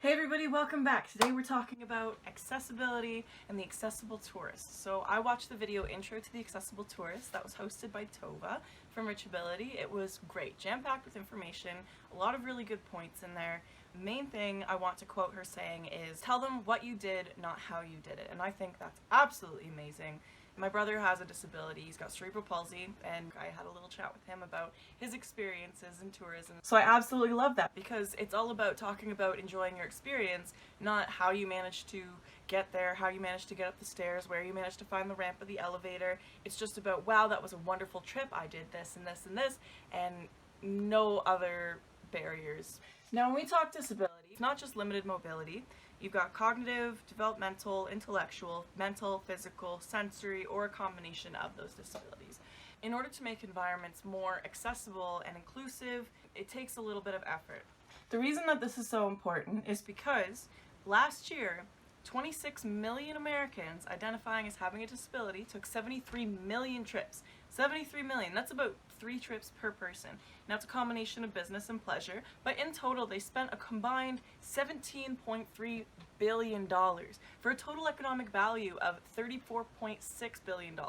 Hey everybody, welcome back. Today we're talking about accessibility and the accessible tourist. So I watched the video Intro to the Accessible Tourist that was hosted by Tova from Reachability. It was great, jam-packed with information, a lot of really good points in there. The main thing I want to quote her saying is, tell them what you did, not how you did it. And I think that's absolutely amazing. My brother has a disability, he's got cerebral palsy, and I had a little chat with him about his experiences in tourism. So I absolutely love that because it's all about talking about enjoying your experience, not how you managed to get there, how you managed to get up the stairs, where you managed to find the ramp or the elevator. It's just about, wow, that was a wonderful trip, I did this and this and this, and no other barriers. Now when we talk disability, it's not just limited mobility. You've got cognitive, developmental, intellectual, mental, physical, sensory, or a combination of those disabilities. In order to make environments more accessible and inclusive, it takes a little bit of effort. The reason that this is so important is because last year, 26 million Americans identifying as having a disability took 73 million trips. 73 million, that's about 3 trips per person. Now it's a combination of business and pleasure, but in total they spent a combined $17.3 billion for a total economic value of $34.6 billion.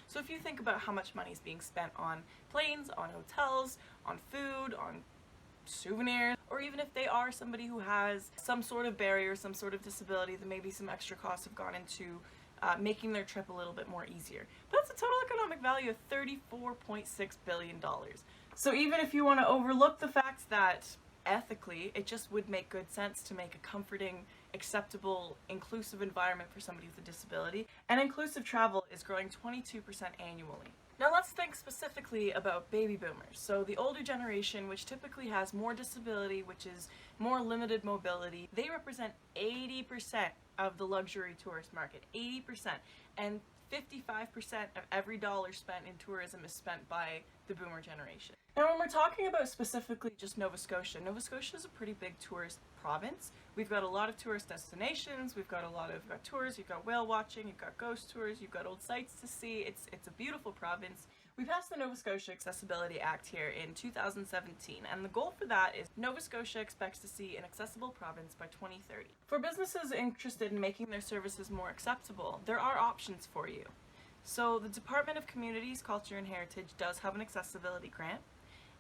So if you think about how much money is being spent on planes, on hotels, on food, on souvenirs, or even if they are somebody who has some sort of barrier, some sort of disability, then maybe some extra costs have gone into making their trip a little bit more easier. But that's a total economic value of $34.6 billion. So even if you want to overlook the fact that ethically it just would make good sense to make a comforting, acceptable, inclusive environment for somebody with a disability, and inclusive travel is growing 22% annually. Now let's think specifically about baby boomers. So the older generation, which typically has more disability, which is more limited mobility, they represent 80% of the luxury tourist market, 80%. And 55% of every dollar spent in tourism is spent by the boomer generation. Now when we're talking about specifically just Nova Scotia is a pretty big tourist province. We've got a lot of tourist destinations, we've got tours, you've got whale watching, you've got ghost tours, you've got old sites to see. It's a beautiful province. We passed the Nova Scotia Accessibility Act here in 2017, and the goal for that is Nova Scotia expects to see an accessible province by 2030. For businesses interested in making their services more acceptable, there are options for you. So the Department of Communities, Culture and Heritage does have an accessibility grant.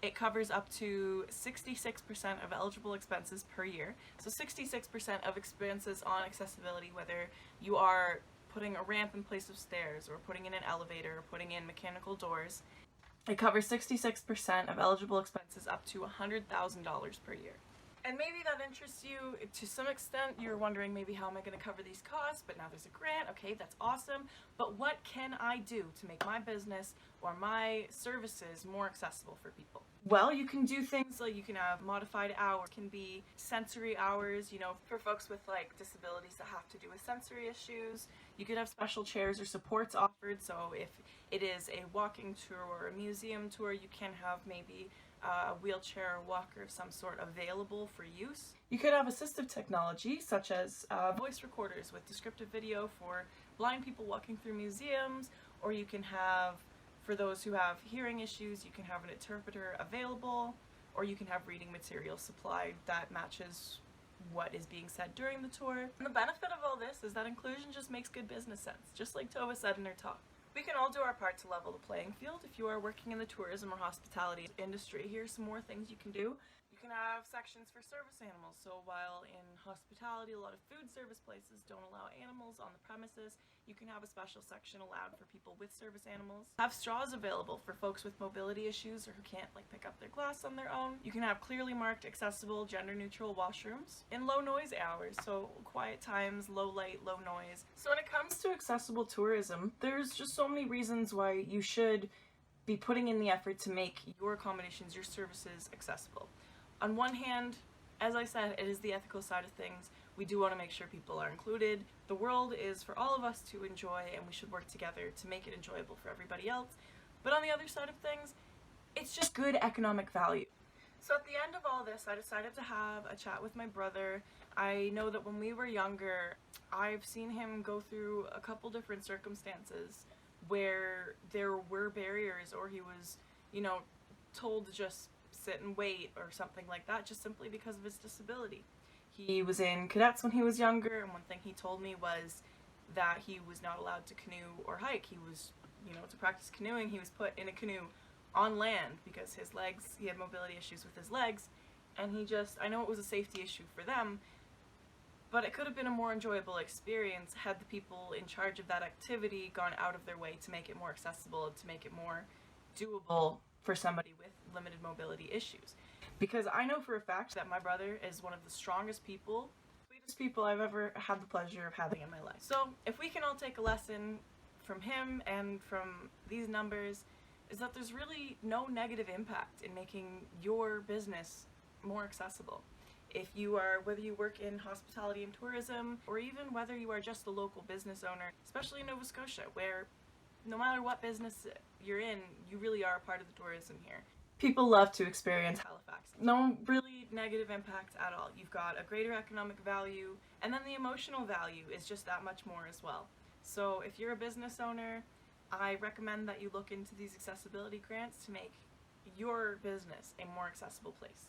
It covers up to 66% of eligible expenses per year. So 66% of expenses on accessibility, whether you are putting a ramp in place of stairs or putting in an elevator or putting in mechanical doors. It covers 66% of eligible expenses up to $100,000 per year. And maybe that interests you to some extent. You're wondering, maybe how am I going to cover these costs? But now there's a grant. Okay, that's awesome. But what can I do to make my business or my services more accessible for people? Well, you can do things like you can have modified hours, can be sensory hours, you know, for folks with like disabilities that have to do with sensory issues. You could have special chairs or supports offered, so if it is a walking tour or a museum tour, you can have maybe a wheelchair or walker of some sort available for use. You could have assistive technology such as voice recorders with descriptive video for blind people walking through museums, or you can have, for those who have hearing issues, you can have an interpreter available, or you can have reading material supplied that matches what is being said during the tour. And the benefit of all this is that inclusion just makes good business sense, just like Tova said in her talk. We can all do our part to level the playing field. If you are working in the tourism or hospitality industry, here's some more things you can do. You can have sections for service animals. So while in hospitality, a lot of food service places don't allow animals on the premises, you can have a special section allowed for people with service animals. Have straws available for folks with mobility issues or who can't like pick up their glass on their own. You can have clearly marked, accessible, gender-neutral washrooms in low noise hours, so quiet times, low light, low noise. So when it comes to accessible tourism, there's just so many reasons why you should be putting in the effort to make your accommodations, your services accessible. On one hand, as I said, it is the ethical side of things. We do want to make sure people are included. The world is for all of us to enjoy, and we should work together to make it enjoyable for everybody else. But on the other side of things, it's just good economic value. So at the end of all this, I decided to have a chat with my brother. I know that when we were younger, I've seen him go through a couple different circumstances where there were barriers, or he was, you know, told to just sit and wait or something like that, just simply because of his disability. He was in cadets when he was younger, and one thing he told me was that he was not allowed to canoe or hike. He was, to practice canoeing, he was put in a canoe on land because his legs, he had mobility issues with his legs, and I know it was a safety issue for them, but it could have been a more enjoyable experience had the people in charge of that activity gone out of their way to make it more accessible, to make it more doable for somebody with limited mobility issues. Because I know for a fact that my brother is one of the strongest people, sweetest people I've ever had the pleasure of having in my life. So if we can all take a lesson from him and from these numbers, is that there's really no negative impact in making your business more accessible. Whether you work in hospitality and tourism, or even whether you are just a local business owner, especially in Nova Scotia, where no matter what business you're in, you really are a part of the tourism here. People love to experience Halifax. No really negative impact at all. You've got a greater economic value, and then the emotional value is just that much more as well. So if you're a business owner, I recommend that you look into these accessibility grants to make your business a more accessible place.